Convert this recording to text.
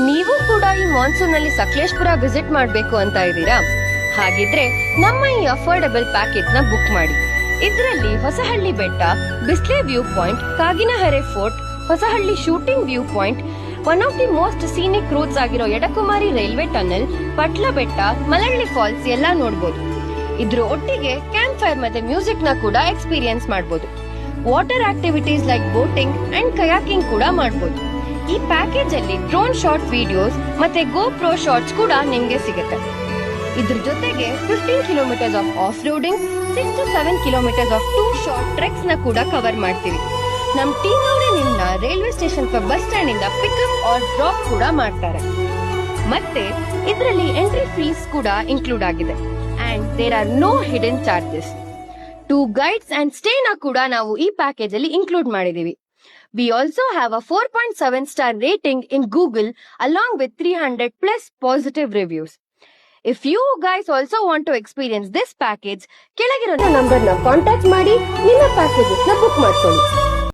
ನೀವು ಕೂಡ ಈ ಮಾನ್ಸೂನ್ ನಲ್ಲಿ ಸಕಲೇಶ್ಪುರ ವಿಸಿಟ್ ಮಾಡಬೇಕು ಅಂತ ಇದ್ದೀರಾ? ಹಾಗಿದ್ರೆ ನಮ್ಮ ಈ ಅಫೋರ್ಡಬಲ್ ಪ್ಯಾಕೇಜ್ ನ ಬುಕ್ ಮಾಡಿ. ಇದರಲ್ಲಿ Hosahalli Betta, Bisle view point, Kaginahare fort, Hosahalli shooting view point, one of the most scenic routes ಆಗಿರೋ ಎಡಕುಮಾರಿ ರೈಲ್ವೆ ಟನಲ್, ಪಟ್ಲ ಬೆಟ್ಟ, ಮಲಳ್ಳಿ ಫಾಲ್ಸ್ ಎಲ್ಲ ನೋಡಬಹುದು. ಇದ್ರ ಒಟ್ಟಿಗೆ ಕ್ಯಾಂಪ್ ಫೈರ್ ಮತ್ತೆ ಮ್ಯೂಸಿಕ್ ನ ಕೂಡ ಎಕ್ಸ್ಪೀರಿಯನ್ಸ್ ಮಾಡಬಹುದು. Water activities like boating and kayaking ಕೂಡ ಮಾಡಬಹುದು. ಈ ಪ್ಯಾಕೇಜ್ ಅಲ್ಲಿ ಡ್ರೋನ್ ಶಾಟ್ ವಿಡಿಯೋಸ್ ಮತ್ತೆ ಗೋಪ್ರೋ ಶಾಟ್ಸ್ ಕೂಡ ನಿಮ್ಗೆ ಸಿಗುತ್ತೆ. ಇದ್ರ ಜೊತೆಗೆ 15 kilometres of off roading, 6 to 7 kilometres of 2 short treks ನ ಕೂಡ ಕವರ್ ಮಾಡ್ತೀವಿ. ನಮ್ ಟೀಮ್ ಅವರೇ ನಿಮ್ನ ರೈಲ್ವೆ ಸ್ಟೇಷನ್ ಬಸ್ ಸ್ಟ್ಯಾಂಡ್ ಇಂದ ಪಿಕಪ್ ಆರ್ ಡ್ರಾಪ್ ಕೂಡ ಮಾಡ್ತಾರೆ. ಮತ್ತೆ ಇದರಲ್ಲಿ ಎಂಟ್ರಿ ಫೀಸ್ ಕೂಡ ಇನ್ಕ್ಲೂಡ್ ಆಗಿದೆ and there are no hidden charges. 2 guides and stay ನ ಕೂಡ ನಾವು ಈ ಪ್ಯಾಕೇಜ್ ಅಲ್ಲಿ ಇನ್ಕ್ಲೂಡ್ ಮಾಡಿದೀವಿ. We also have a 4.7 star rating in Google along with 300 plus positive reviews. If you guys also want to experience this package, ಕೆಳಗಿರೋ number ನ contact ಮಾಡಿ ನಿಮ್ಮ ಪ್ಯಾಕೇಜಸ್ ನ ಬುಕ್ ಮಾಡ್ಕೊಳ್ಳಿ.